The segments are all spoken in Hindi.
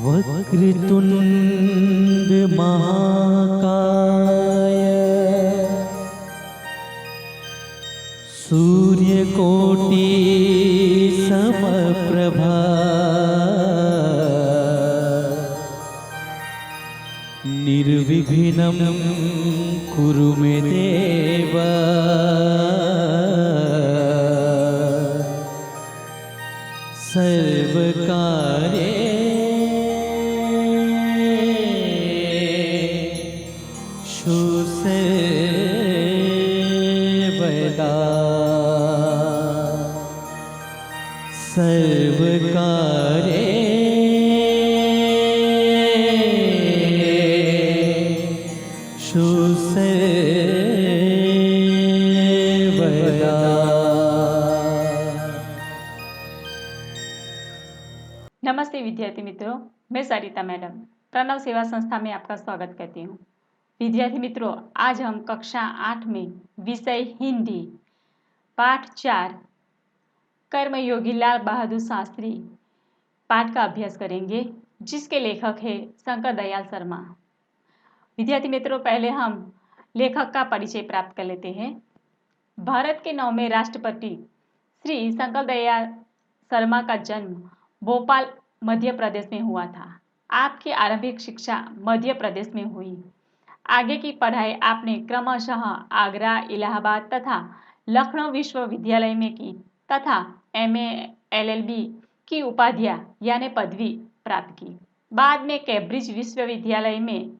वक्रतुंड महाकाय सूर्यकोटि समप्रभा निर्विघ्नं कुरु मे देव सर्वकार्येषु सर्वदा सर्वकार्येषु सर्वदा। नमस्ते विद्यार्थी मित्रों, मैं सरिता मैडम प्रणव सेवा संस्था में आपका स्वागत करती हूँ। विद्यार्थी मित्रों, आज हम कक्षा 8 में विषय हिंदी पाठ 4 कर्मयोगी लाल बहादुर शास्त्री पाठ का अभ्यास करेंगे, जिसके लेखक है शंकर दयाल शर्मा। विद्यार्थी मित्रों, पहले हम लेखक का परिचय प्राप्त कर लेते हैं। भारत के 9वें राष्ट्रपति श्री शंकर दयाल शर्मा का जन्म भोपाल मध्य प्रदेश में हुआ था। आपकी आरंभिक शिक्षा मध्य प्रदेश में हुई। आगे की पढ़ाई आपने क्रमशः आगरा, इलाहाबाद तथा लखनऊ विश्वविद्यालय में की तथा MA LLB की उपाधियां यानी पदवी प्राप्त की। बाद में कैम्ब्रिज विश्वविद्यालय में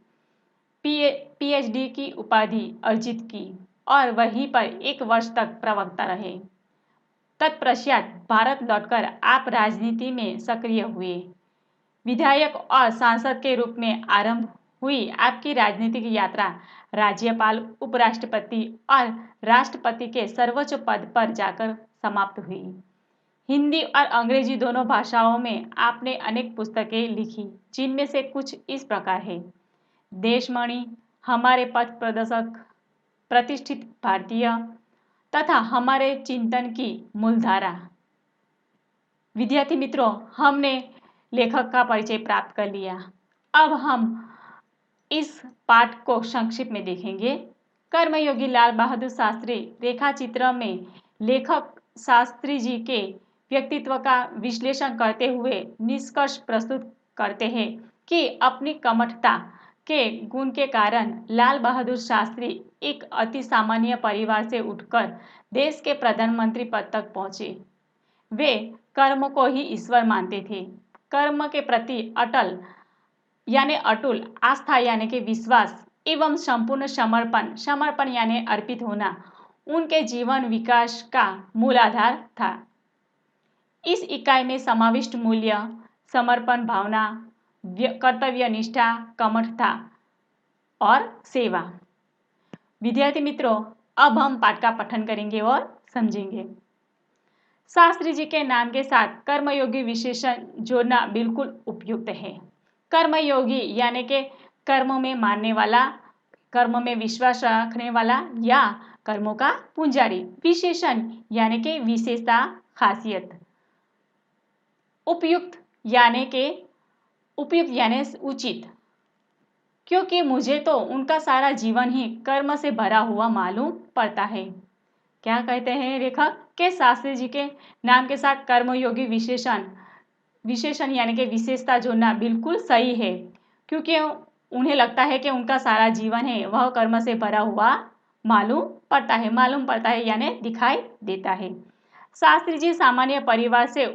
PhD की उपाधि अर्जित की और वहीं पर 1 वर्ष तक प्रवक्ता रहे। तत्पश्चात भारत लौटकर आप राजनीति में सक्रिय हुए। विधायक और सांसद के रूप में आरंभ हुई आपकी राजनीतिक यात्रा राज्यपाल, उपराष्ट्रपति और राष्ट्रपति के सर्वोच्च पद पर जाकर समाप्त हुई। हिंदी और अंग्रेजी दोनों भाषाओं में आपने अनेक पुस्तकें लिखी, जिनमें से कुछ इस प्रकार है: देशमणि, हमारे पथ प्रदर्शक, प्रतिष्ठित भारतीय तथा हमारे चिंतन की मूलधारा। विद्यार्थी मित्रों, हमने लेखक का परिचय प्राप्त कर लिया। अब हम इस पाठ को संक्षिप्त में देखेंगे। कर्मयोगी लाल बहादुर शास्त्री रेखा चित्र में लेखक शास्त्री जी के व्यक्तित्व का विश्लेषण करते हुए निष्कर्ष प्रस्तुत करते हैं कि अपनी कमठता के गुण के कारण लाल बहादुर शास्त्री एक अति सामान्य परिवार से उठकर देश के प्रधानमंत्री पद तक पहुंचे। वे कर्म को ही ईश्वर मानते थे। कर्म के प्रति अटूल आस्था यानी कि विश्वास एवं संपूर्ण समर्पण यानी अर्पित होना उनके जीवन विकास का मूल आधार था। इस इकाई में समाविष्ट मूल्य समर्पण भावना, कर्तव्य निष्ठा, कमठता और सेवा। विद्यार्थी मित्रों, अब हम पाठ का पठन करेंगे और समझेंगे। शास्त्री जी के नाम के साथ कर्मयोगी विशेषण जोड़ना बिल्कुल उपयुक्त है। कर्मयोगी यानी कि कर्मों में मानने वाला, कर्म में विश्वास रखने वाला या कर्मों का पुजारी। विशेषण यानी कि विशेषता, खासियत। उपयुक्त यानी उचित, क्योंकि मुझे तो उनका सारा जीवन ही कर्म से भरा हुआ मालूम पड़ता है। क्या कहते हैं लेखक के शास्त्री जी के नाम के साथ कर्मयोगी विशेषण यानी कि विशेषता जोड़ना बिल्कुल सही है, क्योंकि उन्हें लगता है कि उनका सारा जीवन है वह कर्म से भरा हुआ मालूम पड़ता है यानी दिखाई देता है। शास्त्री जी सामान्य परिवार से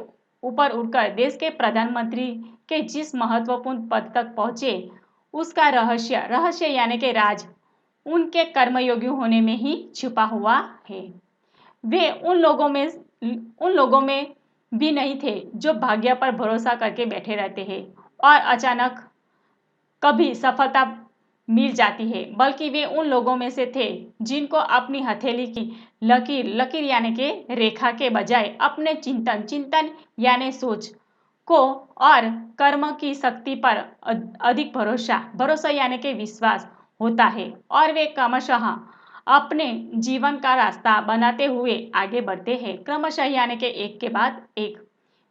ऊपर उठकर देश के प्रधानमंत्री के जिस महत्वपूर्ण पद तक पहुंचे, उसका रहस्य यानी कि राज उनके कर्मयोगी होने में ही छुपा हुआ है। वे उन लोगों में भी नहीं थे जो भाग्य पर भरोसा करके बैठे रहते हैं और अचानक कभी सफलता मिल जाती है, बल्कि वे उन लोगों में से थे जिनको अपनी हथेली की लकीर यानी कि रेखा के बजाय अपने चिंतन यानी सोच को और कर्म की शक्ति पर अधिक भरोसा यानी कि विश्वास होता है और वे क्रमशः अपने जीवन का रास्ता बनाते हुए आगे बढ़ते हैं, क्रमशः यानी कि एक के बाद एक।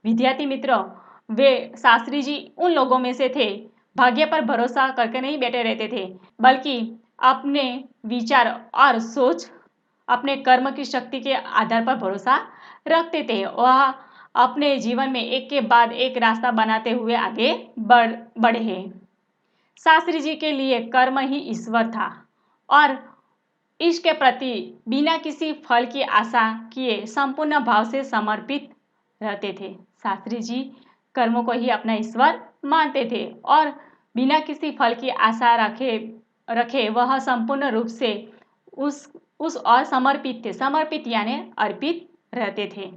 विद्यार्थी मित्रों, वे शास्त्री जी उन लोगों में से थे, भाग्य पर भरोसा करके नहीं बैठे रहते थे, बल्कि अपने विचार और सोच, अपने कर्म की शक्ति के आधार पर भरोसा रखते थे। वह अपने जीवन में एक के बाद एक रास्ता बनाते हुए आगे बढ़े हैं। शास्त्री जी के लिए कर्म ही ईश्वर था और इसके प्रति बिना किसी फल की आशा किए संपूर्ण भाव से समर्पित रहते थे। शास्त्री जी कर्मों को ही अपना ईश्वर मानते थे और बिना किसी फल की आशा रखे वह संपूर्ण रूप से उस और समर्पित थे। समर्पित यानी अर्पित रहते थे।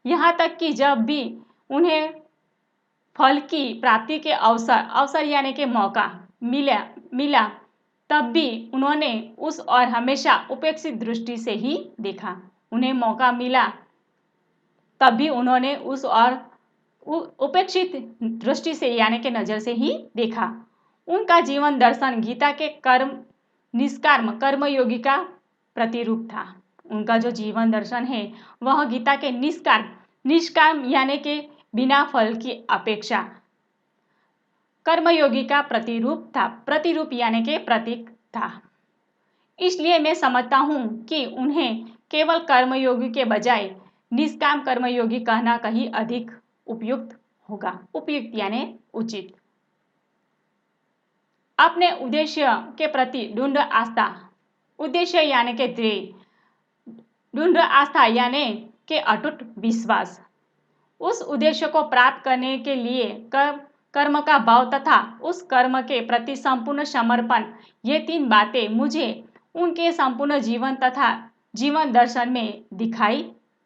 यहाँ तक कि जब भी उन्हें फल की प्राप्ति के अवसर यानी कि मौका मिला तब भी उन्होंने उस और हमेशा उपेक्षित दृष्टि से ही देखा। उन्हें मौका मिला तब भी उन्होंने उस और उपेक्षित दृष्टि से यानी कि नजर से ही देखा। उनका जीवन दर्शन गीता के निष्काम कर्मयोगी का प्रतिरूप था। उनका जो जीवन दर्शन है वह गीता के निष्काम यानी कि बिना फल की अपेक्षा कर्मयोगी का प्रतिरूप यानी कि प्रतीक था। इसलिए मैं समझता हूँ कि उन्हें केवल कर्मयोगी के बजाय निष्काम कर्मयोगी कहना कहीं अधिक उपयुक्त होगा। उपयुक्त यानी उचित। अपने उद्देश्य के प्रति दृढ़ आस्था, उद्देश्य यानी कि ध्येय, दृढ़ आस्था यानी कि अटूट विश्वास, उस उद्देश्य को प्राप्त करने के लिए कर्म का भाव तथा उस कर्म के प्रति संपूर्ण समर्पण, ये तीन बातें मुझे उनके संपूर्ण जीवन तथा जीवन दर्शन में दिखाई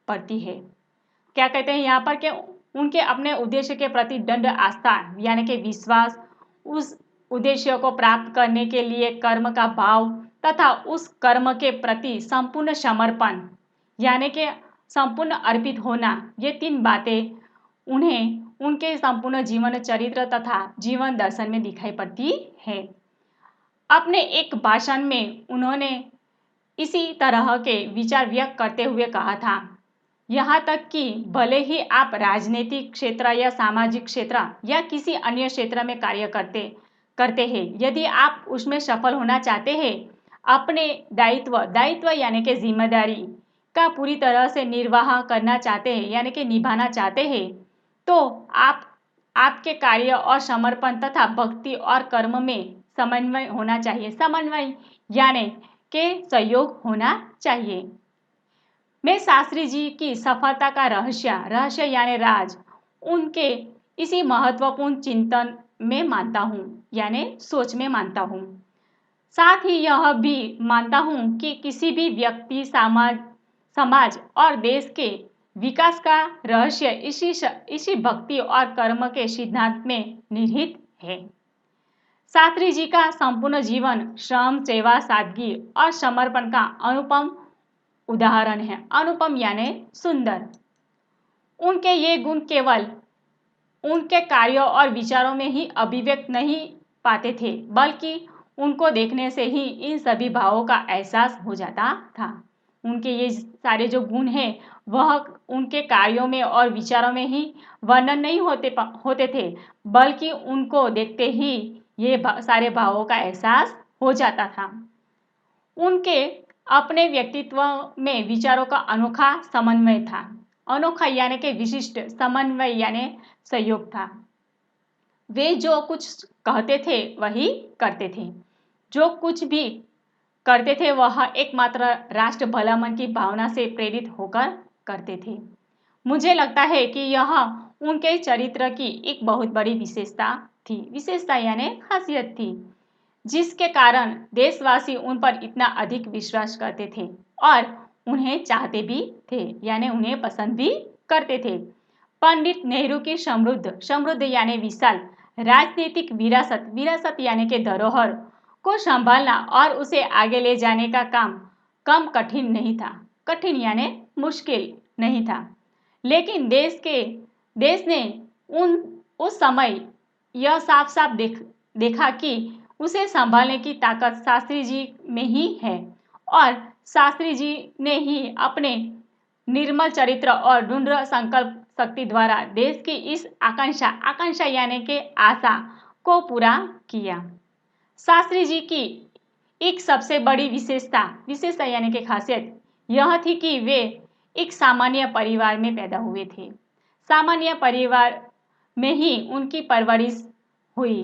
पड़ती है। क्या कहते हैं यहाँ पर कि उनके अपने उद्देश्य के प्रति दृढ़ आस्था यानी कि विश्वास, उस उद्देश्य को प्राप्त करने के लिए कर्म का भाव तथा उस कर्म के प्रति संपूर्ण समर्पण यानी कि संपूर्ण अर्पित होना, ये तीन बातें उन्हें उनके संपूर्ण जीवन चरित्र तथा जीवन दर्शन में दिखाई पड़ती है। अपने एक भाषण में उन्होंने इसी तरह के विचार व्यक्त करते हुए कहा था, यहाँ तक कि भले ही आप राजनीतिक क्षेत्र या सामाजिक क्षेत्र या किसी अन्य क्षेत्र में कार्य करते हैं, यदि आप उसमें सफल होना चाहते हैं, अपने दायित्व यानी कि जिम्मेदारी का पूरी तरह से निर्वाह करना चाहते हैं यानी कि निभाना चाहते हैं, तो आपके कार्य और समर्पण तथा भक्ति और कर्म में समन्वय होना चाहिए। समन्वय यानी कि सहयोग होना चाहिए। मैं शास्त्री जी की सफलता का रहस्य यानी राज उनके इसी महत्वपूर्ण चिंतन में मानता हूँ यानी सोच में मानता हूँ। साथ ही यह भी मानता हूँ कि किसी भी व्यक्ति, समाज और देश के विकास का रहस्य इसी भक्ति और कर्म के सिद्धांत में निहित है। शास्त्री जी का संपूर्ण जीवन श्रम, सेवा, सादगी और समर्पण का अनुपम उदाहरण है। अनुपम यानी सुंदर। उनके ये गुण केवल उनके कार्यों और विचारों में ही अभिव्यक्त नहीं पाते थे, बल्कि उनको देखने से ही इन सभी भावों का एहसास हो जाता था। उनके ये सारे जो गुण हैं वह उनके कार्यों में और विचारों में ही वर्णन नहीं होते थे, बल्कि उनको देखते ही ये सारे भावों का एहसास हो जाता था। उनके अपने व्यक्तित्व में विचारों का अनोखा समन्वय था। अनोखा यानी कि विशिष्ट, समन्वय यानी सहयोग था। वे जो कुछ कहते थे वही करते थे। जो कुछ भी करते थे वह एकमात्र राष्ट्र भलामन की भावना से प्रेरित होकर करते थे। मुझे लगता है कि यह उनके चरित्र की एक बहुत बड़ी विशेषता थी। विशेषता यानी खासियत थी, जिसके कारण देशवासी उन पर इतना अधिक विश्वास करते थे और उन्हें चाहते भी थे यानी उन्हें पसंद भी करते थे। पंडित नेहरू की समृद्ध यानी विशाल राजनीतिक विरासत यानी कि धरोहर को संभालना और उसे आगे ले जाने का काम कम कठिन नहीं था। कठिन यानी मुश्किल नहीं था, लेकिन देश ने उस समय यह साफ देखा कि उसे संभालने की ताकत शास्त्री जी में ही है और शास्त्री जी ने ही अपने निर्मल चरित्र और दृढ़ संकल्प शक्ति द्वारा देश की इस आकांक्षा यानी कि आशा को पूरा किया। शास्त्री जी की एक सबसे बड़ी विशेषता यानी कि खासियत यह थी कि वे एक सामान्य परिवार में पैदा हुए थे। सामान्य परिवार में ही उनकी परवरिश हुई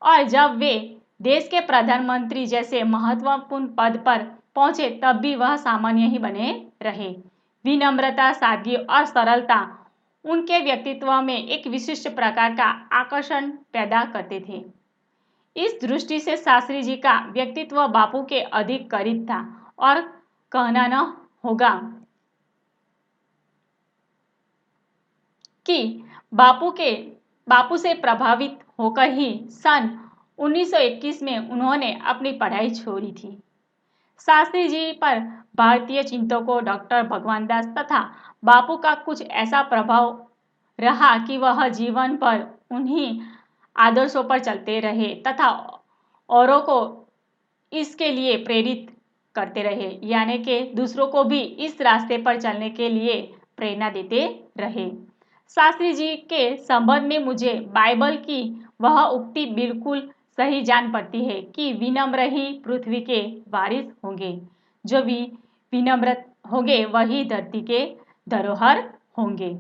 और जब वे देश के प्रधानमंत्री जैसे महत्वपूर्ण पद पर पहुंचे तब भी वह सामान्य ही बने रहे। विनम्रता, सादगी और सरलता उनके व्यक्तित्व में एक विशिष्ट प्रकार का आकर्षण पैदा करते थे। इस दृष्टि से शास्त्री जी का व्यक्तित्व बापू के अधिक करीब था और कहना न होगा कि बापू से प्रभावित होकर ही सन 1921 में उन्होंने अपनी पढ़ाई छोड़ी थी। शास्त्री जी पर भारतीय चिंतकों डॉक्टर भगवान दास तथा बापू का कुछ ऐसा प्रभाव रहा कि वह जीवन भर उन्हीं आदर्शों पर चलते रहे तथा औरों को इसके लिए प्रेरित करते रहे, यानी कि दूसरों को भी इस रास्ते पर चलने के लिए प्रेरणा देते रहे। शास्त्री जी के संबंध में मुझे बाइबल की वह उक्ति बिल्कुल सही जान पड़ती है कि विनम्र ही पृथ्वी के वारिस होंगे, जो भी विनम्र होंगे वही धरती के धरोहर होंगे।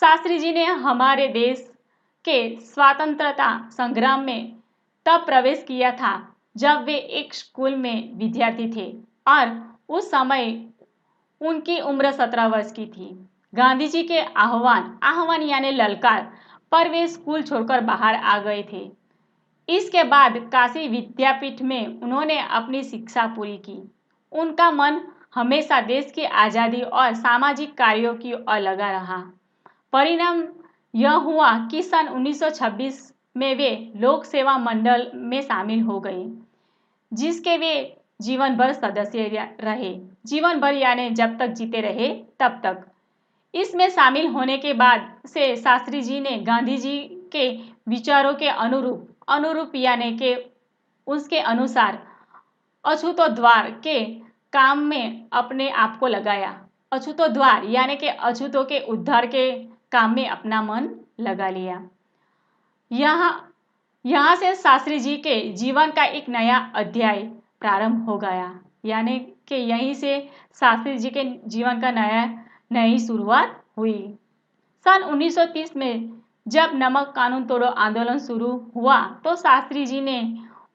शास्त्री जी ने हमारे देश के स्वतंत्रता संग्राम में तब प्रवेश किया था जब वे एक स्कूल में विद्यार्थी थे और उस समय उनकी उम्र 17 वर्ष की थी। गांधी जी के आह्वान यानी ललकार पर वे स्कूल छोड़कर बाहर आ गए थे। इसके बाद काशी विद्यापीठ में उन्होंने अपनी शिक्षा पूरी की। उनका मन हमेशा देश की आज़ादी और सामाजिक कार्यों की ओर लगा रहा। परिणाम यह हुआ कि सन 1926 में वे लोक सेवा मंडल में शामिल हो गए, जिसके वे जीवन भर सदस्य रहे। जीवन भर यानी जब तक जीते रहे तब तक। इसमें शामिल होने के बाद से शास्त्री जी ने गांधी जी के विचारों के अनुरूप यानी कि उसके अनुसार अछूतोद्धार के काम में अपने आप को लगाया। अछूतोद्धार यानी कि अछूतों के उद्धार के काम में अपना मन लगा लिया। यहाँ से शास्त्री जी के जीवन का एक नया अध्याय प्रारंभ हो गया, यानी कि यहीं से शास्त्री जी के जीवन का नई शुरुआत हुई। सन 1930 में जब नमक कानून तोड़ो आंदोलन शुरू हुआ तो शास्त्री जी ने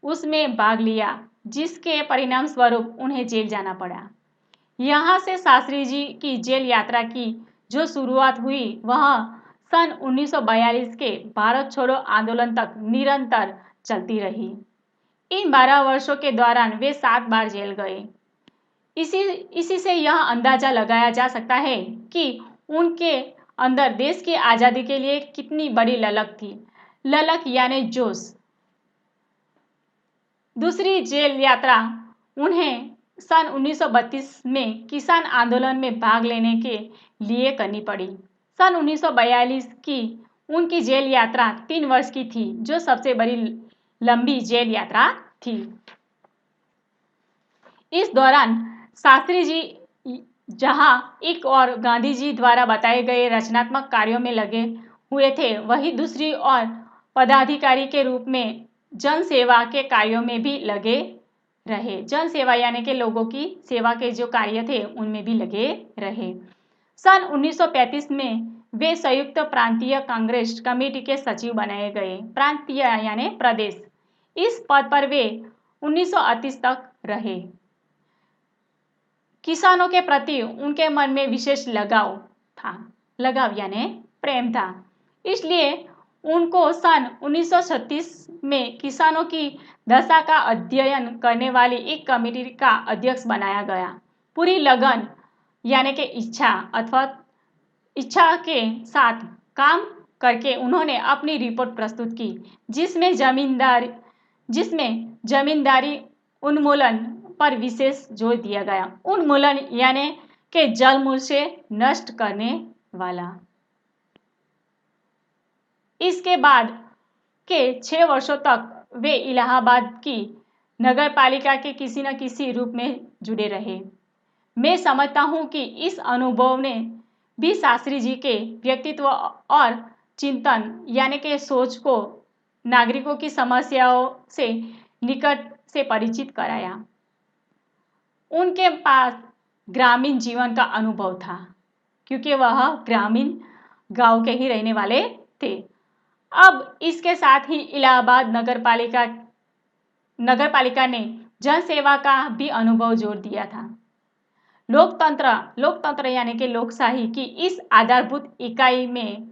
उसमें भाग लिया, जिसके परिणाम स्वरूप उन्हें जेल जाना पड़ा। यहाँ से शास्त्री जी की जेल यात्रा की जो शुरुआत हुई वह सन 1942 के भारत छोड़ो आंदोलन तक निरंतर चलती रही। इन 12 वर्षों के दौरान वे 7 बार जेल गए। इसी से यह अंदाजा लगाया जा सकता है कि उनके अंदर देश की आज़ादी के लिए कितनी बड़ी ललक थी। ललक यानी जोश। दूसरी जेल यात्रा उन्हें सन 1932 में किसान आंदोलन में भाग लेने के लिए करनी पड़ी। सन 1942 की उनकी जेल यात्रा 3 वर्ष की थी, जो सबसे बड़ी लंबी जेल यात्रा थी। इस दौरान शास्त्री जी जहां एक और गांधी जी द्वारा बताए गए रचनात्मक कार्यों में लगे हुए थे, वहीं दूसरी ओर पदाधिकारी के रूप में जन सेवा के कार्यों में भी लगे रहे। जन सेवा यानी कि लोगों की सेवा के जो कार्य थे उनमें भी लगे रहे। सन 1935 में वे संयुक्त प्रांतीय कांग्रेस कमेटी के सचिव बनाए गए। प्रांतीय यानी प्रदेश। इस पद पर वे 1938 तक रहे। किसानों के प्रति उनके मन में विशेष लगाव यानी प्रेम था। इसलिए उनको सन 1936 में किसानों की दशा का अध्ययन करने वाली एक कमेटी का अध्यक्ष बनाया गया। पूरी लगन यानी कि इच्छा के साथ काम करके उन्होंने अपनी रिपोर्ट प्रस्तुत की, जिसमें जमींदारी उन्मूलन पर विशेष जोर दिया गया। उन्मूलन यानी कि जलमूल से नष्ट करने वाला। इसके बाद के 6 वर्षों तक वे इलाहाबाद की नगर पालिका के किसी न किसी रूप में जुड़े रहे। मैं समझता हूँ कि इस अनुभव ने भी शास्त्री जी के व्यक्तित्व और चिंतन यानी कि सोच को नागरिकों की समस्याओं से निकट से परिचित कराया। उनके पास ग्रामीण जीवन का अनुभव था क्योंकि वह ग्रामीण गांव के ही रहने वाले थे। अब इसके साथ ही इलाहाबाद नगर पालिका ने जन सेवा का भी अनुभव जोड़ दिया था। लोकतंत्र यानी कि लोकशाही की इस आधारभूत इकाई में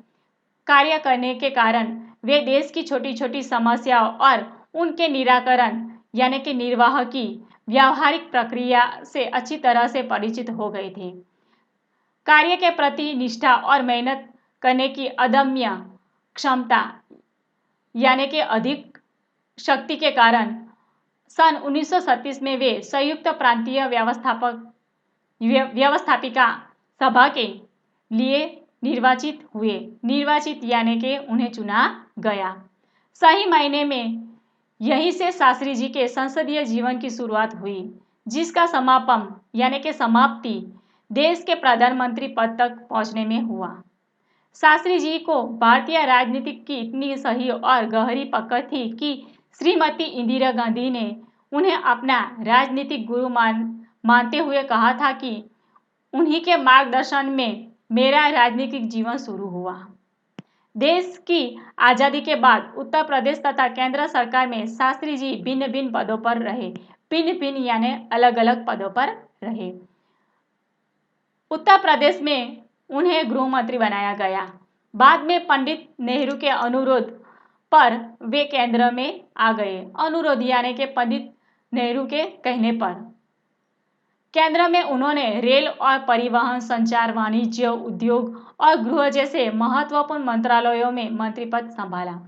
कार्य करने के कारण वे देश की छोटी छोटी समस्याओं और उनके निराकरण यानी कि निर्वाह की व्यावहारिक प्रक्रिया से अच्छी तरह से परिचित हो गए थे। कार्य के प्रति निष्ठा और मेहनत करने की अदम्य क्षमता यानी कि अधिक शक्ति के कारण सन 1937 में वे संयुक्त प्रांतीय व्यवस्थापिका सभा के लिए निर्वाचित यानी कि उन्हें चुना गया। सही मायने में यहीं से शास्त्री जी के संसदीय जीवन की शुरुआत हुई, जिसका समापन यानी कि समाप्ति देश के प्रधानमंत्री पद तक पहुंचने में हुआ। शास्त्री जी को भारतीय राजनीति की इतनी सही और गहरी पकड़ थी कि श्रीमती इंदिरा गांधी ने उन्हें अपना राजनीतिक गुरु मानते हुए कहा था कि उन्हीं के मार्गदर्शन में मेरा राजनीतिक जीवन शुरू हुआ। देश की आज़ादी के बाद उत्तर प्रदेश तथा केंद्र सरकार में शास्त्री जी भिन्न भिन्न पदों पर रहे। भिन्न यानी अलग अलग पदों पर रहे। उत्तर प्रदेश में उन्हें गृह मंत्री बनाया गया। बाद में पंडित नेहरू के अनुरोध पर वे केंद्र में आ गए। अनुरोध यानी कि पंडित नेहरू के कहने पर केंद्र में उन्होंने रेल और परिवहन, संचार, वाणिज्य, उद्योग और गृह जैसे महत्वपूर्ण मंत्रालयों में मंत्री पद संभाला।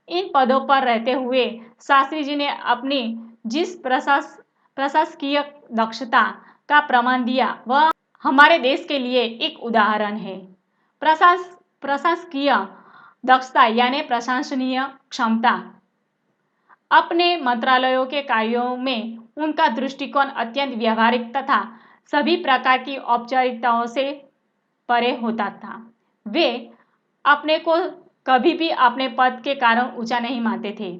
इन पदों पर रहते हुए शास्त्री जी ने अपनी जिस प्रशासकीय दक्षता का प्रमाण दिया वह हमारे देश के लिए एक उदाहरण है। प्रशासकीय दक्षता यानी प्रशंसनीय क्षमता। अपने मंत्रालयों के कार्यों में उनका दृष्टिकोण अत्यंत व्यावहारिक तथा सभी प्रकार की औपचारिकताओं से परे होता था। वे अपने को कभी भी अपने पद के कारण ऊंचा नहीं मानते थे।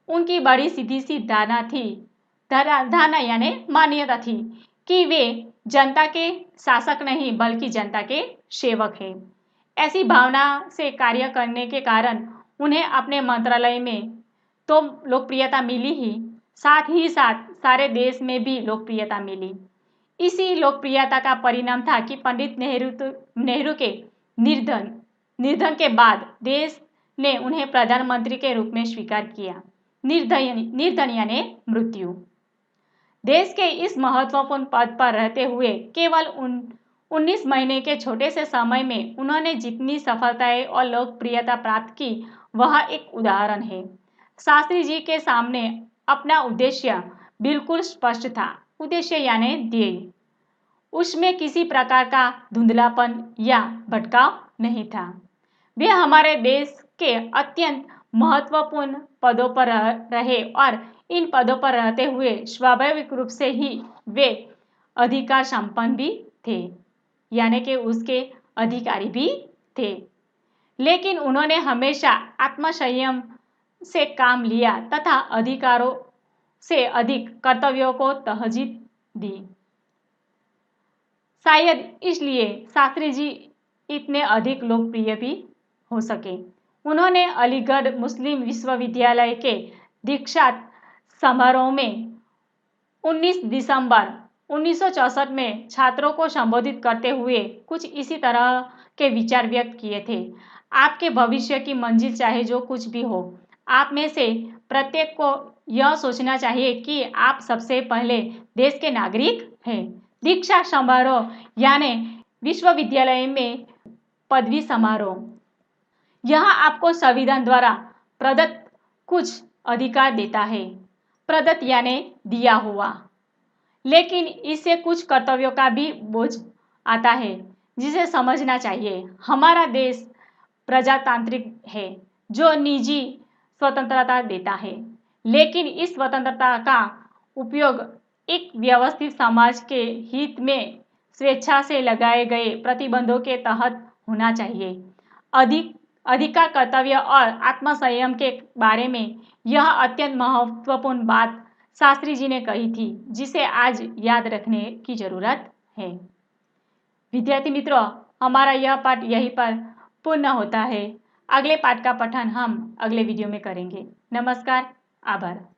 उनकी बड़ी सीधी सी धारणा यानी मान्यता थी कि वे जनता के शासक नहीं बल्कि जनता के सेवक हैं। ऐसी भावना से कार्य करने के कारण उन्हें अपने मंत्रालय में तो लोकप्रियता मिली ही साथ सारे देश में भी लोकप्रियता मिली। इसी लोकप्रियता का परिणाम था कि पंडित नेहरू के निर्धन के बाद देश ने उन्हें प्रधानमंत्री के रूप में स्वीकार किया। निर्धन यानी मृत्यु। देश के इस महत्वपूर्ण पद पर रहते हुए केवल 19 महीने के छोटे से समय में उन्होंने जितनी सफलताएं और लोकप्रियता प्राप्त की वह एक उदाहरण है। शास्त्री जी के सामने अपना उद्देश्य बिल्कुल स्पष्ट था। उद्देश्य यानी ध्येय। उसमें किसी प्रकार का धुंधलापन या भटकाव नहीं था। वे हमारे देश के अत्यंत महत्वपूर्ण पदों पर रहे और इन पदों पर रहते हुए स्वाभाविक रूप से ही वे अधिकार संपन्न भी थे यानी कि उसके अधिकारी भी थे। लेकिन उन्होंने हमेशा आत्मसंयम से काम लिया तथा अधिकारों से अधिक कर्तव्यों को तरजीह दी। शायद इसलिए शास्त्री जी इतने अधिक लोकप्रिय भी हो सके। उन्होंने अलीगढ़ मुस्लिम विश्वविद्यालय के दीक्षांत समारोह में 19 दिसंबर 1964 में छात्रों को संबोधित करते हुए कुछ इसी तरह के विचार व्यक्त किए थे। आपके भविष्य की मंजिल चाहे जो कुछ भी हो, आप में से प्रत्येक को यह सोचना चाहिए कि आप सबसे पहले देश के नागरिक हैं। दीक्षा समारोह यानी विश्वविद्यालय में पदवी समारोह। यह आपको संविधान द्वारा प्रदत्त कुछ अधिकार देता है। प्रदत्त यानी दिया हुआ, लेकिन इससे कुछ कर्तव्यों का भी बोझ आता है जिसे समझना चाहिए। हमारा देश प्रजातांत्रिक है जो निजी स्वतंत्रता देता है, लेकिन इस स्वतंत्रता का उपयोग एक व्यवस्थित समाज के हित में स्वेच्छा से लगाए गए प्रतिबंधों के तहत होना चाहिए। अधिकार कर्तव्य और आत्मसंयम के बारे में यह अत्यंत महत्वपूर्ण बात शास्त्री जी ने कही थी, जिसे आज याद रखने की जरूरत है। विद्यार्थी मित्रों, हमारा यह पाठ यहीं पर पूर्ण होता है। अगले पाठ का पठन हम अगले वीडियो में करेंगे। नमस्कार, आभार।